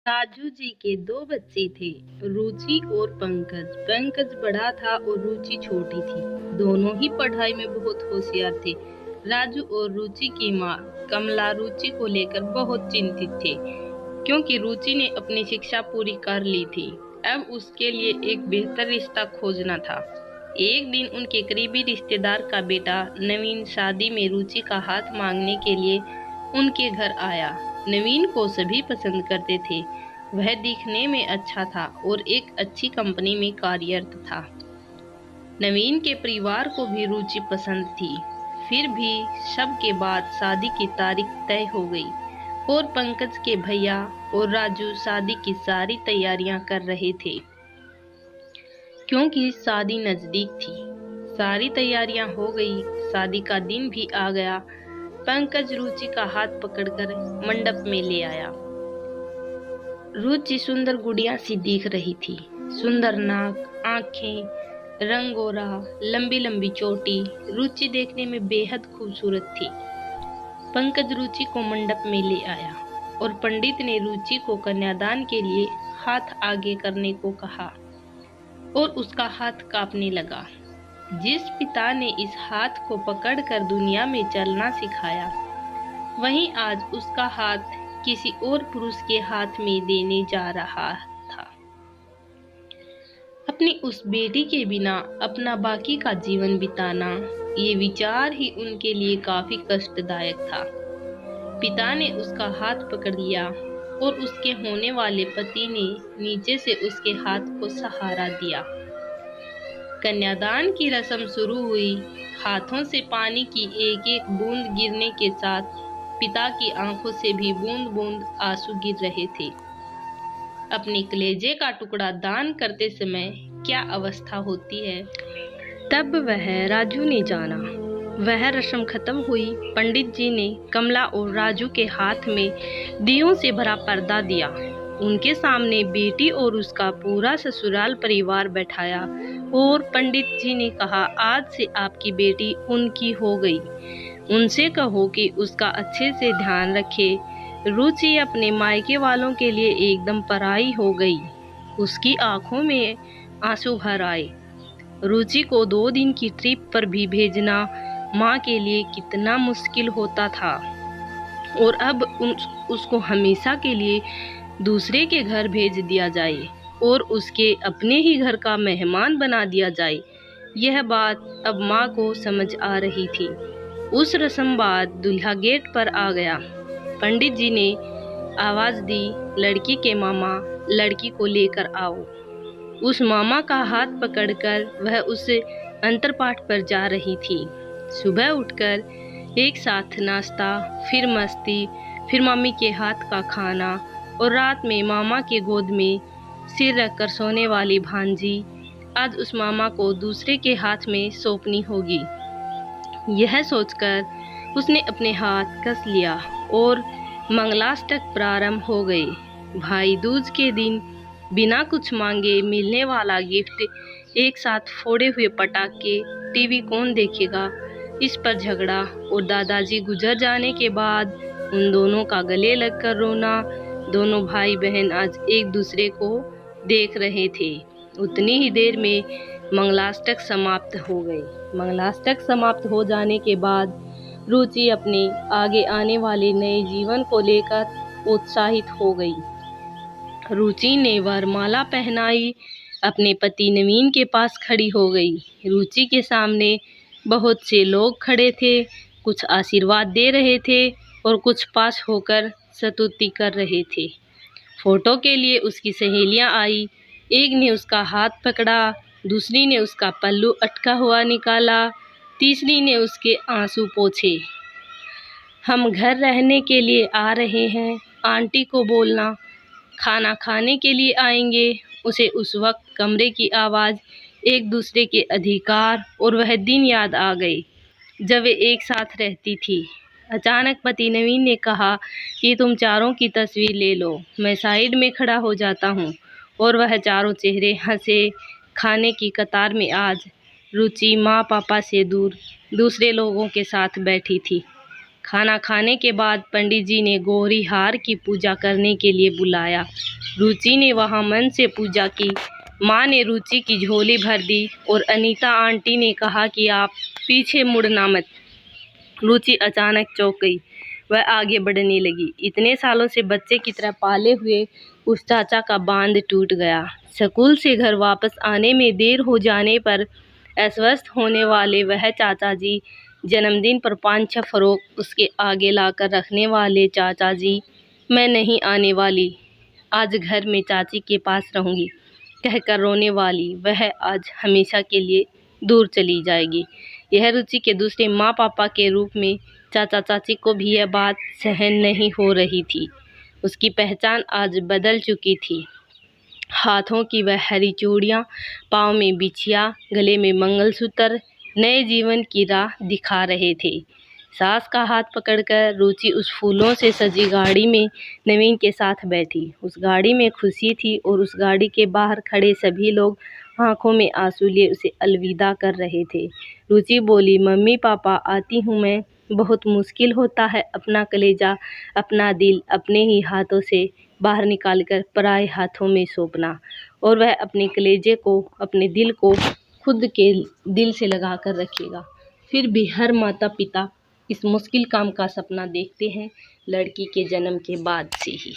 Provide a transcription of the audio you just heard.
राजू जी के दो बच्चे थे, रुचि और पंकज। पंकज बड़ा था और रुचि छोटी थी। दोनों ही पढ़ाई में बहुत होशियार थे। राजू और रुचि की माँ कमला रुचि को लेकर बहुत चिंतित थे, क्योंकि रुचि ने अपनी शिक्षा पूरी कर ली थी। अब उसके लिए एक बेहतर रिश्ता खोजना था। एक दिन उनके करीबी रिश्तेदार का बेटा नवीन शादी में रुचि का हाथ मांगने के लिए उनके घर आया। नवीन को सभी पसंद करते थे। वह दिखने में अच्छा था और एक अच्छी कंपनी में कार्यरत था। नवीन के परिवार को भी रुचि पसंद थी। फिर भी शब के बाद शादी की तारीख तय हो गई और पंकज के भैया और राजू शादी की सारी तैयारियां कर रहे थे, क्योंकि शादी नजदीक थी। सारी तैयारियां हो गई, शादी का दिन भी आ गया। पंकज रुचि का हाथ पकड़कर मंडप में ले आया। रुचि सुंदर गुड़िया सी दिख रही थी। सुंदर नाक, आंखें, रंग गोरा, लंबी लंबी चोटी। रुचि देखने में बेहद खूबसूरत थी। पंकज रुचि को मंडप में ले आया और पंडित ने रुचि को कन्यादान के लिए हाथ आगे करने को कहा और उसका हाथ कांपने लगा। जिस पिता ने इस हाथ को पकड़कर दुनिया में चलना सिखाया, वहीं आज उसका हाथ किसी और पुरुष के हाथ में देने जा रहा था। अपनी उस बेटी के बिना अपना बाकी का जीवन बिताना, ये विचार ही उनके लिए काफी कष्टदायक था। पिता ने उसका हाथ पकड़ लिया और उसके होने वाले पति ने नीचे से उसके हाथ को सहारा दिया। कन्यादान की रस्म शुरू हुई। हाथों से पानी की एक एक बूंद गिरने के साथ पिता की आंखों से भी बूंद बूंद आंसू गिर रहे थे। अपने कलेजे का टुकड़ा दान करते समय क्या अवस्था होती है, तब वह राजू ने जाना। वह रस्म खत्म हुई। पंडित जी ने कमला और राजू के हाथ में दियों से भरा पर्दा दिया। उनके सामने बेटी और उसका पूरा ससुराल परिवार बैठाया और पंडित जी ने कहा, आज से आपकी बेटी उनकी हो गई। उनसे कहो कि उसका अच्छे से ध्यान रखे। रुचि अपने मायके वालों के लिए एकदम पराई हो गई। उसकी आंखों में आंसू भर आए। रुचि को 2 दिन की ट्रिप पर भी भेजना माँ के लिए कितना मुश्किल होता था, और अब उसको हमेशा के लिए दूसरे के घर भेज दिया जाए और उसके अपने ही घर का मेहमान बना दिया जाए। यह बात अब माँ को समझ आ रही थी। उस रस्म बाद दूल्हा गेट पर आ गया। पंडित जी ने आवाज दी, लड़की के मामा लड़की को लेकर आओ। उस मामा का हाथ पकड़कर वह उस अंतरपाठ पर जा रही थी। सुबह उठकर एक साथ नाश्ता, फिर मस्ती, फिर मम्मी के हाथ का खाना और रात में मामा के गोद में सिर रखकर सोने वाली भांजी आज उस मामा को दूसरे के हाथ में सौंपनी होगी। यह सोचकर उसने अपने हाथ कस लिया और मंगलाष्टक प्रारंभ हो गए। भाई दूज के दिन बिना कुछ मांगे मिलने वाला गिफ्ट, एक साथ फोड़े हुए पटाखे, टीवी कौन देखेगा, इस पर झगड़ा और दादाजी गुजर जाने के बाद उन दोनों का गले लगकर रोना। दोनों भाई बहन आज एक दूसरे को देख रहे थे। उतनी ही देर में मंगलाष्टक समाप्त हो गई। मंगलाष्टक समाप्त हो जाने के बाद रुचि अपने आगे आने वाले नए जीवन को लेकर उत्साहित हो गई। रुचि ने वरमाला पहनाई, अपने पति नवीन के पास खड़ी हो गई। रुचि के सामने बहुत से लोग खड़े थे, कुछ आशीर्वाद दे रहे थे और कुछ पास होकर स्तुति कर रहे थे। फोटो के लिए उसकी सहेलियां आई। एक ने उसका हाथ पकड़ा, दूसरी ने उसका पल्लू अटका हुआ निकाला, तीसरी ने उसके आंसू पोंछे। हम घर रहने के लिए आ रहे हैं, आंटी को बोलना। खाना खाने के लिए आएंगे। उसे उस वक्त कमरे की आवाज़, एक दूसरे के अधिकार और वह दिन याद आ गए जब वे एक साथ रहती थी। अचानक पति नवीन ने कहा कि तुम चारों की तस्वीर ले लो। मैं साइड में खड़ा हो जाता हूँ और वह चारों चेहरे हंसे। खाने की कतार में आज रुचि माँ पापा से दूर दूसरे लोगों के साथ बैठी थी। खाना खाने के बाद पंडित जी ने गौरी हार की पूजा करने के लिए बुलाया। रुचि ने वहां मन से पूजा की। माँ ने रुचि की झोली भर दी और अनीता आंटी ने कहा कि आप पीछे मुड़ना मत। रुचि अचानक चौंक गई। वह आगे बढ़ने लगी। इतने सालों से बच्चे की तरह पाले हुए उस चाचा का बांध टूट गया। स्कूल से घर वापस आने में देर हो जाने पर अस्वस्थ होने वाले वह चाचा जी, जन्मदिन पर 5-6 फरोग उसके आगे लाकर रखने वाले चाचा जी, मैं नहीं आने वाली, आज घर में चाची के पास रहूंगी कहकर रोने वाली वह आज हमेशा के लिए दूर चली जाएगी। यह रुचि के दूसरे माँ पापा के रूप में चाचा चाची को भी यह बात सहन नहीं हो रही थी। उसकी पहचान आज बदल चुकी थी। हाथों की वह हरी चूड़ियाँ, पाँव में बिछिया, गले में मंगलसूत्र नए जीवन की राह दिखा रहे थे। सास का हाथ पकड़कर रुचि उस फूलों से सजी गाड़ी में नवीन के साथ बैठी। उस गाड़ी में खुशी थी और उस गाड़ी के बाहर खड़े सभी लोग आंखों में आंसू लिए उसे अलविदा कर रहे थे। रुचि बोली, मम्मी पापा आती हूँ मैं। बहुत मुश्किल होता है अपना कलेजा, अपना दिल अपने ही हाथों से बाहर निकालकर पराए हाथों में सौंपना। और वह अपने कलेजे को, अपने दिल को खुद के दिल से लगा कर रखेगा। फिर भी हर माता पिता इस मुश्किल काम का सपना देखते हैं लड़की के जन्म के बाद से ही।